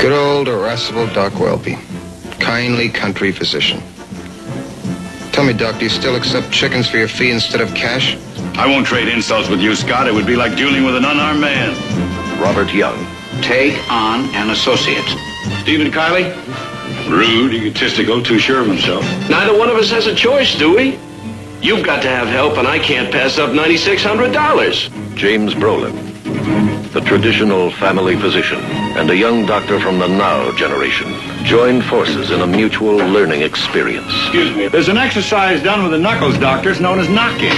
Good old irascible Doc Welby, kindly country physician. Tell me, Doc, do you still accept chickens for your fee instead of cash? I won't trade insults with you, Scott. It would be like dueling with an unarmed man. Robert Young. Take on an associate. Stephen Kiley? Rude, egotistical, too sure of himself. Neither one of us has a choice, do we? You've got to have help, and I can't pass up $9,600. James Brolin. The traditional family physician and a young doctor from the now generation joined forces in a mutual learning experience. Excuse me. There's an exercise done with the knuckles doctors known as knocking.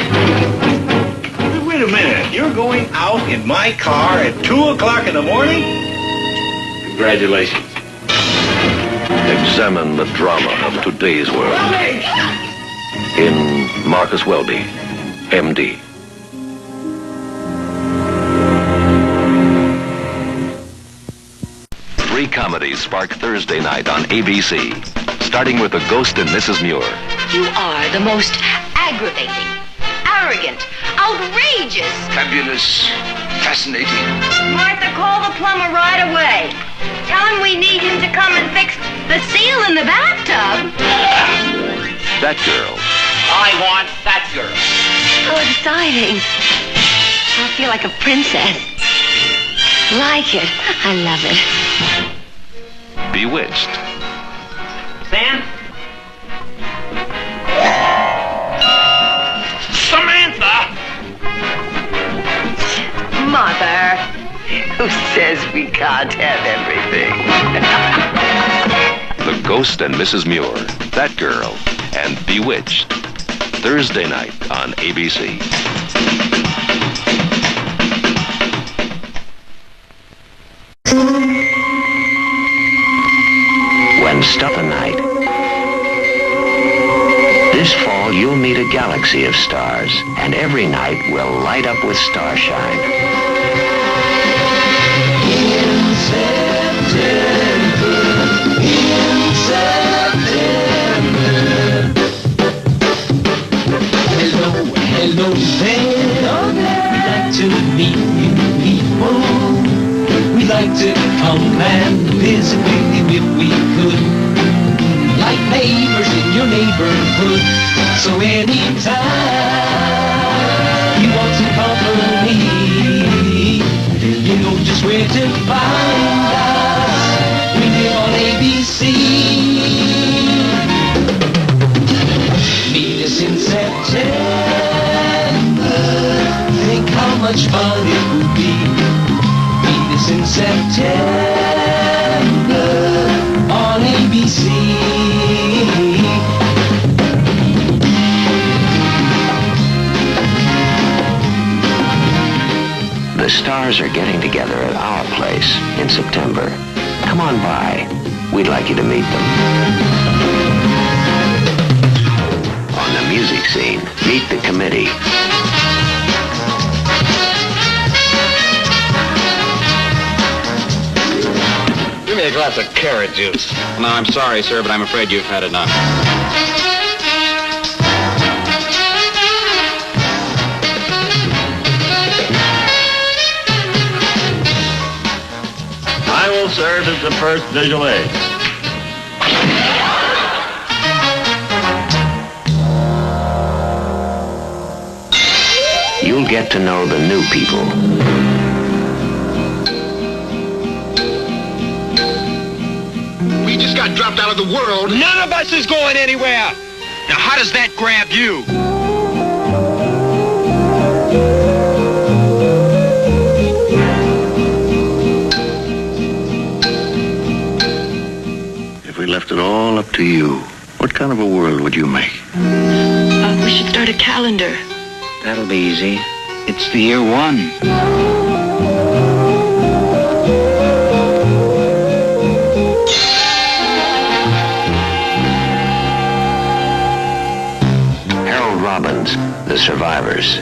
Wait a minute. You're going out in my car at 2 o'clock in the morning? Congratulations. Examine the drama of today's world. In Marcus Welby, MD. Three comedies spark Thursday night on ABC, starting with The Ghost and Mrs. Muir. You are the most aggravating, arrogant, outrageous. Fabulous, fascinating. Martha, call the plumber right away. Tell him we need him to come and fix the seal in the bathtub. That Girl. I want that girl. So exciting. I feel like a princess. Like it. I love it. Bewitched. Sam? Samantha! Mother, who says we can't have everything? The Ghost and Mrs. Muir, That Girl, and Bewitched. Thursday night on ABC. When Stuff a Night. This fall, you'll meet a galaxy of stars, and every night will light up with starshine. In September, Hello there, we'd like to meet you people. We'd like to come and visit with you if we could. Like neighbors in your neighborhood. So anytime you want some company, you know just where to find us. We live on ABC. Meet us in September. Think how much fun it would be. Meet us in September on ABC. The stars are getting together at our place in September. Come on by. We'd like you to meet them. On the music scene, meet the committee. Give me a glass of carrot juice. No, I'm sorry, sir, but I'm afraid you've had enough. I will serve as the first visual aid. You'll get to know the new people. We just got dropped out of the world. None of us is going anywhere. Now, how does that grab you? If we left it all up to you, what kind of a world would you make? We should start a calendar. That'll be easy. It's the year 1. Harold Robbins, The Survivors.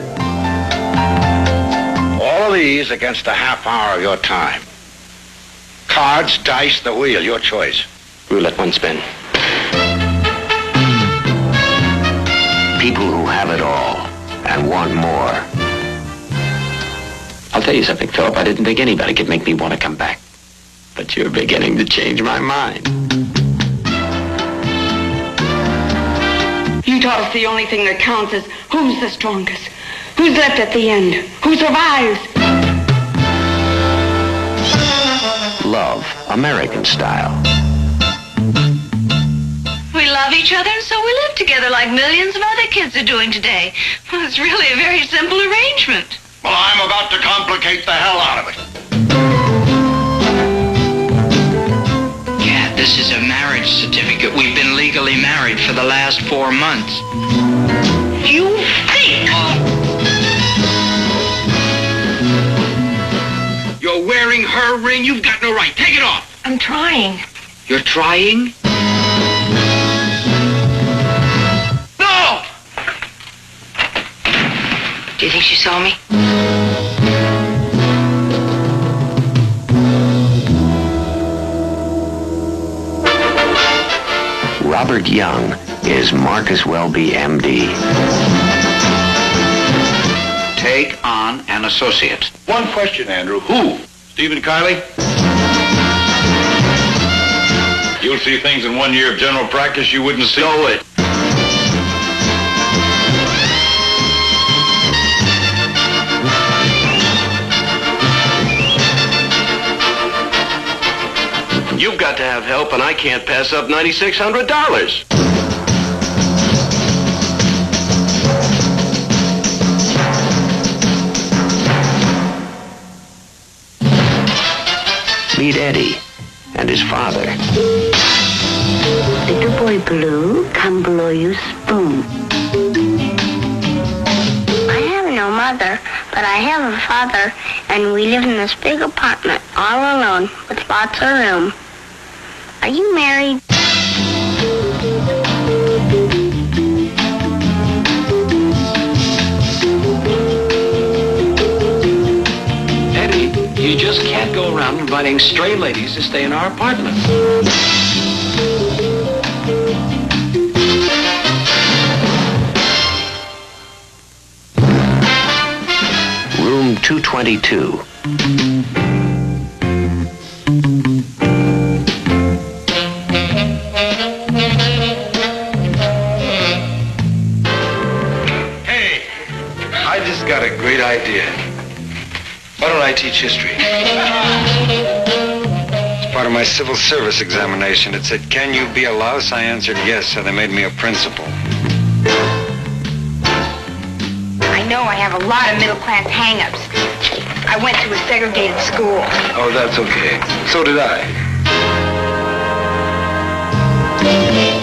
All of these against a half hour of your time. Cards, dice, the wheel, your choice. Roulette, one spin. People who have it all and want more. I'll tell you something, Philip. I didn't think anybody could make me want to come back. But you're beginning to change my mind. You taught us the only thing that counts is who's the strongest, who's left at the end, who survives. Love, American style. We love each other, and so we live together like millions of other kids are doing today. Well, it's really a very simple arrangement. Well, I'm about to complicate the hell out of it. Yeah, this is a marriage certificate. We've been legally married for the last 4 months. You think? You're wearing her ring. You've got no right. Take it off. I'm trying. You're trying? No! Do you think she saw me? Robert Young is Marcus Welby, M.D. Take on an associate. One question, Andrew. Who? Stephen Kiley? You'll see things in 1 year of general practice you wouldn't see. Know it. You've got to have help, and I can't pass up $9,600. Meet Eddie and his father. Little boy Blue, come blow you spoon. I have no mother, but I have a father, and we live in this big apartment all alone with lots of room. Are you married? Eddie, you just can't go around inviting stray ladies to stay in our apartment. Room 222. Hey, I just got a great idea. Why don't I teach history? It's part of my civil service examination. It said, can you be a louse? I answered yes, so they made me a principal. I know I have a lot of middle-class hang-ups. I went to a segregated school. Oh, that's okay. So did I.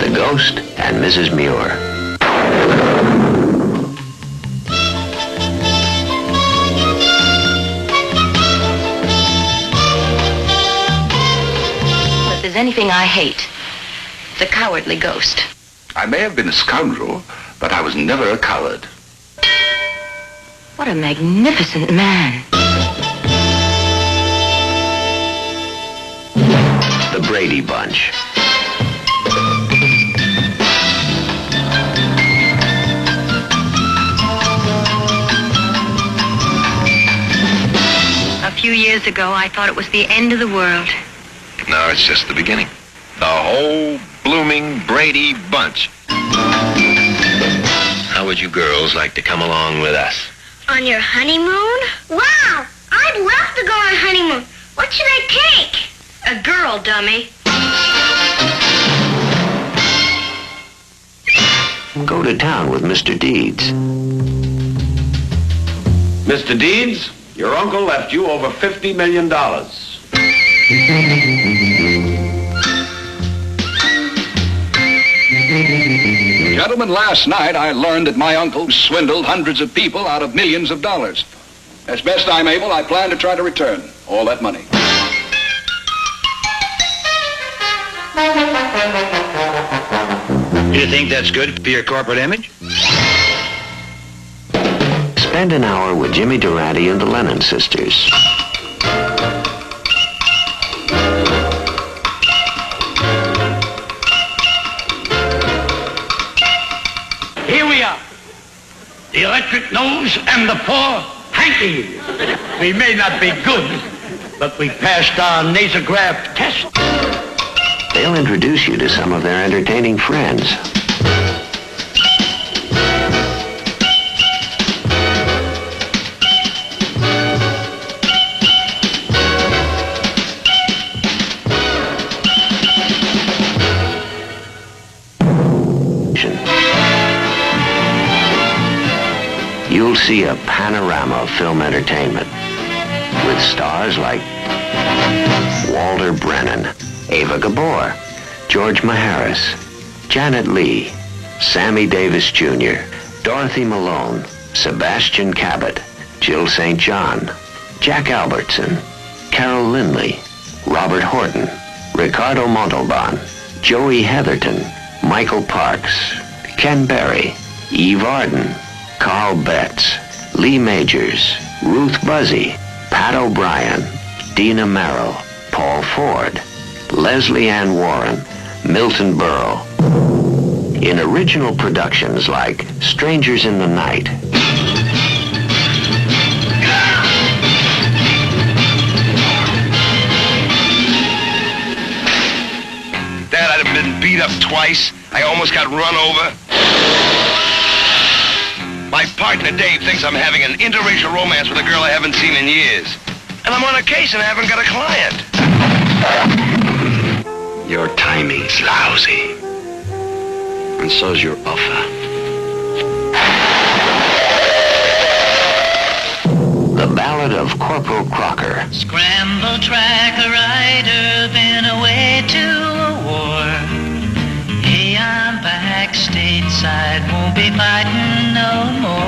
The Ghost and Mrs. Muir. If there's anything I hate, it's a cowardly ghost. I may have been a scoundrel, but I was never a coward. What a magnificent man. The Brady Bunch. A few years ago, I thought it was the end of the world. No, it's just the beginning. The whole blooming Brady Bunch. How would you girls like to come along with us? On your honeymoon? Wow! I'd love to go on a honeymoon. What should I take? A girl, dummy. Go to town with Mr. Deeds. Mr. Deeds, your uncle left you over $50 million. Gentlemen, last night I learned that my uncle swindled hundreds of people out of millions of dollars. As best I'm able, I plan to try to return all that money. You think that's good for your corporate image? Spend an hour with Jimmy Durante and the Lennon sisters. Here we are. The electric nose and the poor hanky. We may not be good, But we passed our nasograph test. They'll introduce you to some of their entertaining friends. You'll see a panorama of film entertainment with stars like Walter Brennan, Ava Gabor, George Maharis, Janet Leigh, Sammy Davis Jr., Dorothy Malone, Sebastian Cabot, Jill St. John, Jack Albertson, Carol Lindley, Robert Horton, Ricardo Montalban, Joey Heatherton, Michael Parks, Ken Berry, Eve Arden, Carl Betts, Lee Majors, Ruth Buzzy, Pat O'Brien, Dina Merrill, Paul Ford, Leslie Ann Warren, Milton Berle. In original productions like Strangers in the Night, Dad, I'd have been beat up twice. I almost got run over. My partner, Dave, thinks I'm having an interracial romance with a girl I haven't seen in years. And I'm on a case and I haven't got a client. Your timing's lousy. And so's your offer. The Ballad of Corporal Crocker. Scramble tracker rider, been away to a war. Hey, I'm back stateside, won't be fighting no more.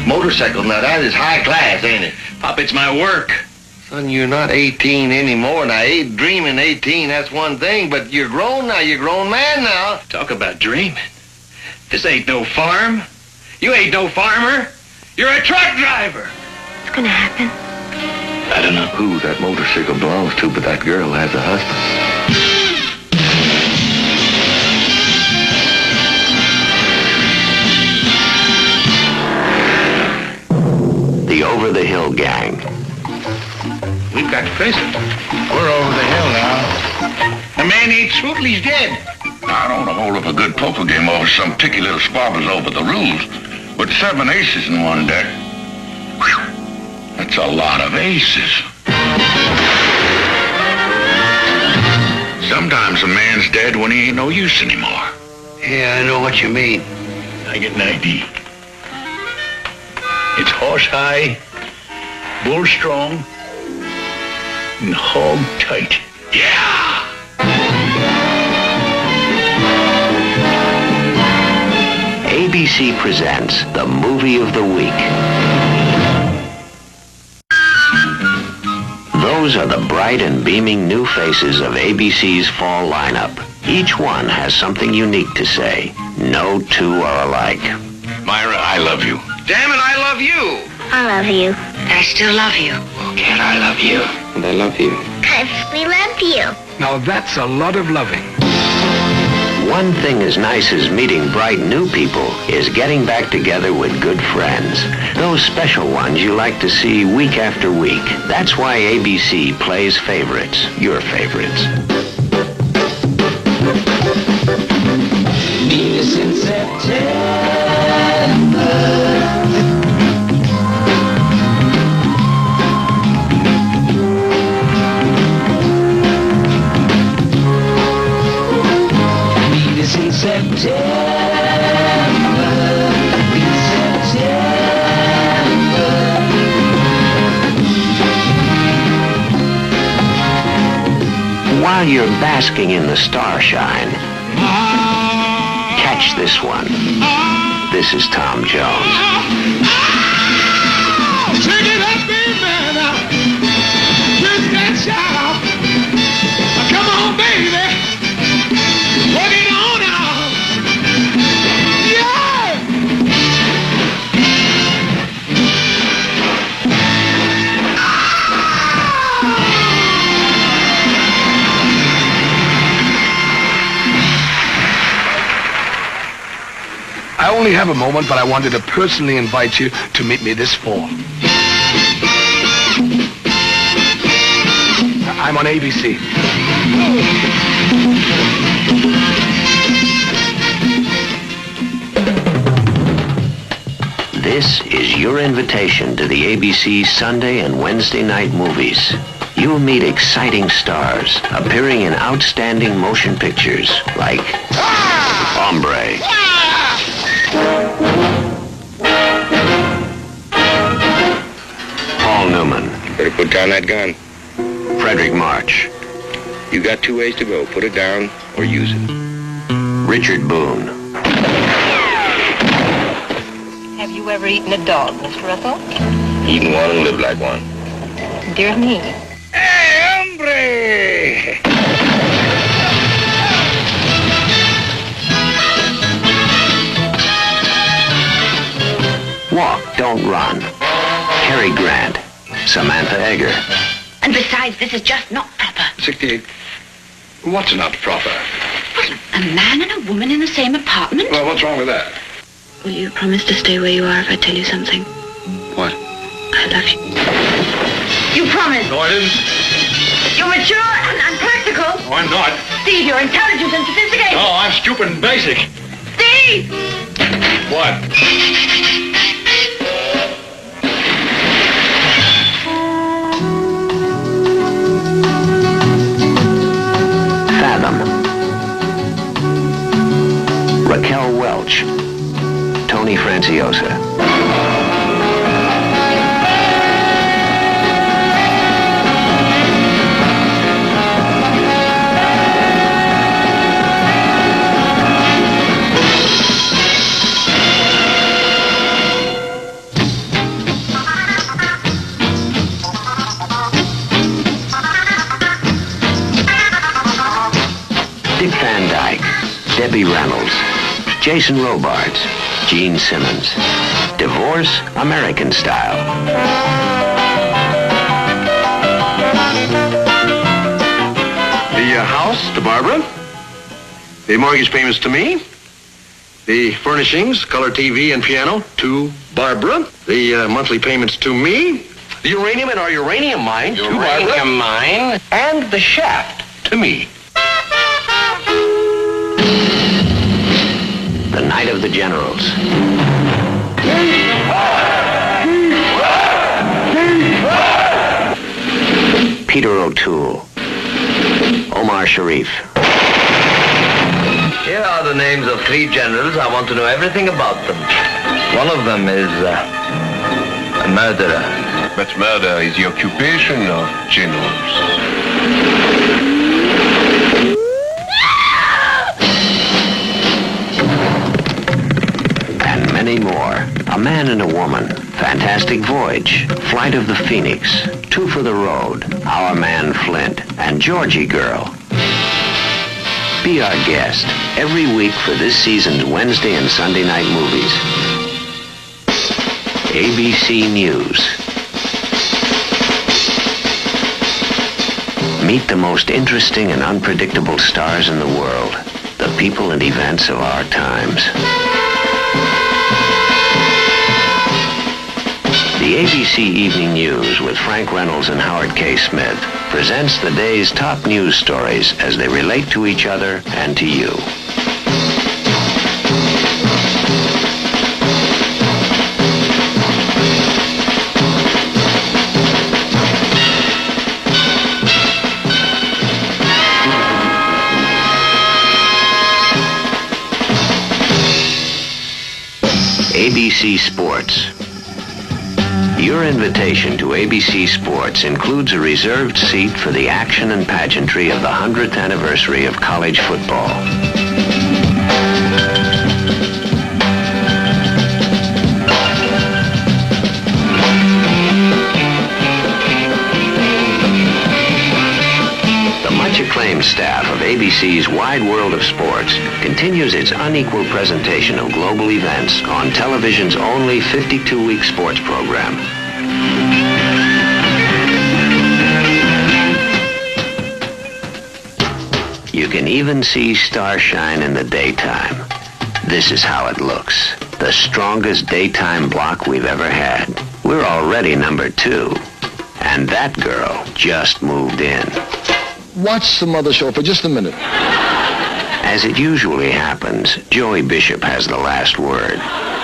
Motorcycle, now that is high class, ain't it? Pop, it's my work. Son, you're not 18 anymore. Now, dreaming 18, that's one thing, but you're grown now. You're a grown man now. Talk about dreaming. This ain't no farm. You ain't no farmer. You're a truck driver. What's gonna happen? I don't know who that motorcycle belongs to, but that girl has a husband. The Over the Hill Gang. We've got to face it. We're over the hill now. The man ain't swooped, he's dead. I don't want to hold up a good poker game over some picky little squabbles over the rules, but 7 aces in one deck, whew, that's a lot of aces. Sometimes a man's dead when he ain't no use anymore. Yeah, I know what you mean. I get an idea. It's horse high, bull strong, and hog tight. Yeah! ABC presents the Movie of the Week. Those are the bright and beaming new faces of ABC's fall lineup. Each one has something unique to say. No two are alike. Myra, I love you. Damn it, I love you. I love you. I still love you. Cat, I love you. And I love you. 'Cause we love you. Now that's a lot of loving. One thing as nice as meeting bright new people is getting back together with good friends. Those special ones you like to see week after week. That's why ABC plays favorites, your favorites. Meet us in September. In September, in September. While you're basking in the starshine, catch this one. This is Tom Jones. Check it up, baby. Just that shout. Come on, baby. Work it on out. Yeah! I only have a moment, but I wanted to personally invite you to meet me this fall. I'm on ABC. This is your invitation to the ABC Sunday and Wednesday night movies. You'll meet exciting stars appearing in outstanding motion pictures like Hombre, Paul Newman, Better put down that gun. Frederick March, You got 2 ways to go. Put it down or use it. Richard Boone, Have you ever eaten a dog, Mr. Russell? Eaten one and lived like one. Dear me. Hey, hombre! Walk, Don't Run, Cary Grant, Samantha Egger, And besides, this is just not proper. 68. What's not proper? Well, a man and a woman in the same apartment? Well, what's wrong with that? Will you promise to stay where you are if I tell you something? What? I love you. You promise. No, I didn't. You're mature and unpractical. No, I'm not. Steve, you're intelligent and sophisticated. No, I'm stupid and basic. Steve! What? Fathom, Raquel Welch, Tony Franciosa. Dick Van Dyke, Debbie Reynolds, Jason Robards, Gene Simmons. Divorce, American style. The house to Barbara. The mortgage payments to me. The furnishings, color TV and piano to Barbara. The monthly payments to me. The uranium in our uranium mine to Barbara. Uranium mine. And the shaft to me. The Night of the Generals. Peter O'Toole. Omar Sharif. Here are the names of 3 generals. I want to know everything about them. One of them is a murderer. But murder is the occupation of generals. And many more. A Man and a Woman, Fantastic Voyage, Flight of the Phoenix, Two for the Road, Our Man Flint, and Georgie Girl. Be our guest every week for this season's Wednesday and Sunday night movies. ABC News. Meet the most interesting and unpredictable stars in the world, the people and events of our times. The ABC Evening News with Frank Reynolds and Howard K. Smith presents the day's top news stories as they relate to each other and to you. ABC Sports. Your invitation to ABC Sports includes a reserved seat for the action and pageantry of the 100th anniversary of college football. The much-acclaimed staff of ABC's Wide World of Sports continues its unequal presentation of global events on television's only 52-week sports program. You can even see starshine in the daytime. This is how it looks. The strongest daytime block we've ever had. We're already number 2. And that girl just moved in. Watch some other show for just a minute. As it usually happens, Joey Bishop has the last word.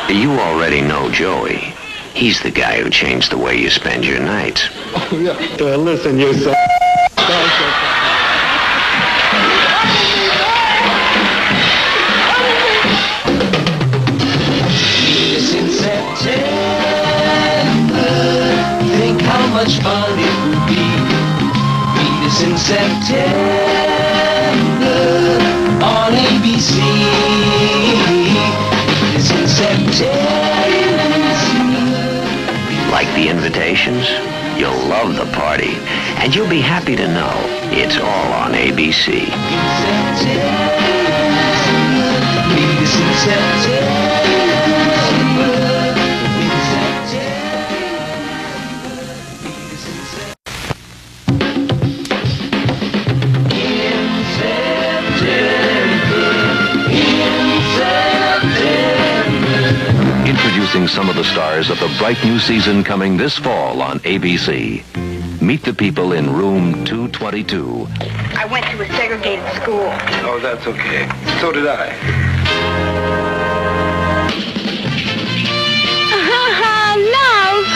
You already know Joey. He's the guy who changed the way you spend your nights. Oh, yeah. Listen, you son. In September, think how much fun it would be. Meet us in September on ABC. Meet us in September. Like the invitations, you'll love the party, and you'll be happy to know it's all on ABC. Meet us in September. Introducing some of the stars of the bright new season coming this fall on ABC. Meet the people in room 222. I went to a segregated school. Oh, that's okay. So did I. Love!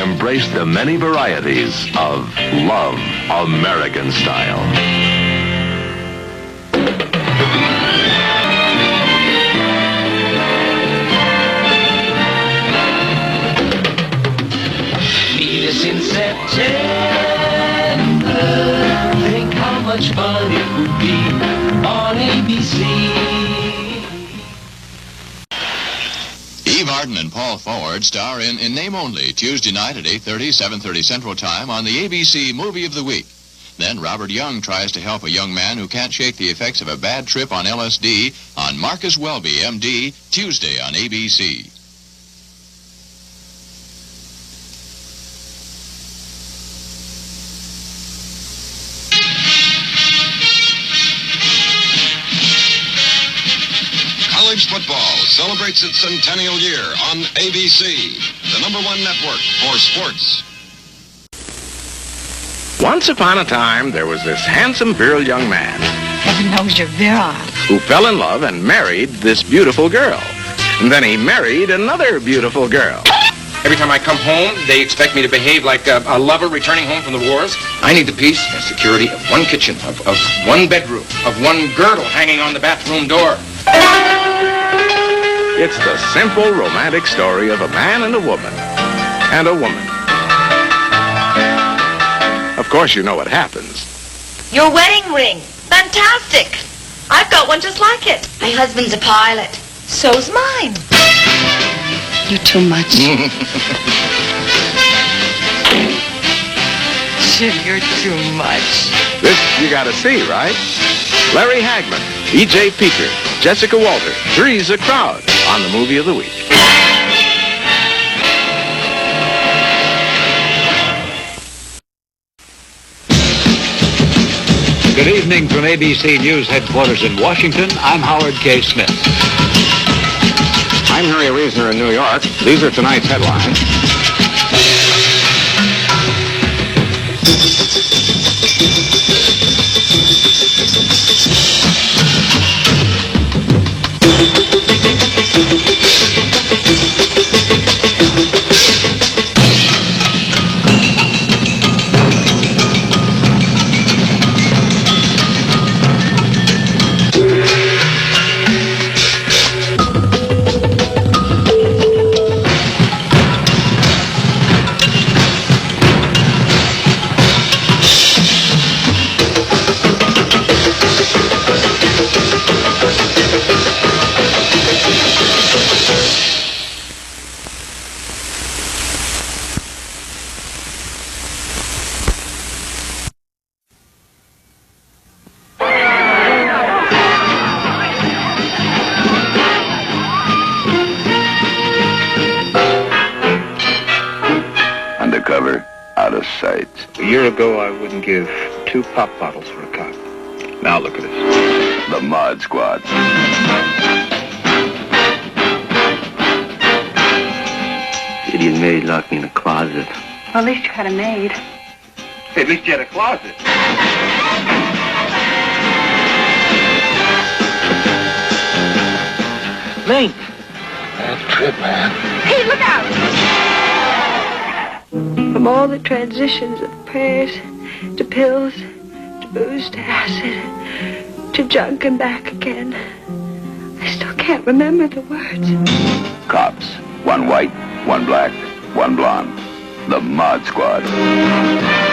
Embrace the many varieties of love, American style. In September, think how much fun it would be on ABC. Eve Arden and Paul Ford star in Name Only, Tuesday night at 8:30, 7:30 Central Time on the ABC Movie of the Week. Then Robert Young tries to help a young man who can't shake the effects of a bad trip on LSD on Marcus Welby, MD, Tuesday on ABC. College football celebrates its centennial year on ABC, the #1 network for sports. Once upon a time, there was this handsome, virile young man Heaven knows you're virile. who fell in love and married this beautiful girl. And then he married another beautiful girl. Every time I come home, they expect me to behave like a lover returning home from the wars. I need the peace and security of one kitchen, of one bedroom, of one girdle hanging on the bathroom door. It's the simple, romantic story of a man and a woman. And a woman. Of course, you know what happens. Your wedding ring. Fantastic. I've got one just like it. My husband's a pilot. So's mine. You're too much. Jim, you're too much. This you gotta see, right? Larry Hagman, E.J. Peeker, Jessica Walter, three's a crowd on the Movie of the Week. Good evening from ABC News headquarters in Washington. I'm Howard K. Smith. I'm Harry Reasoner in New York. These are tonight's headlines. A year ago, I wouldn't give 2 pop bottles for a cop. Now look at us. The Mod Squad. Idiot Mary locked me in a closet. Well, at least you had a maid. At least you had a closet. Link. Bad trip, man. Hey, look out! From all the transitions of prayers to pills to booze to acid to junk and back again, I still can't remember the words. Cops. One white, one black, one blonde. The Mod Squad.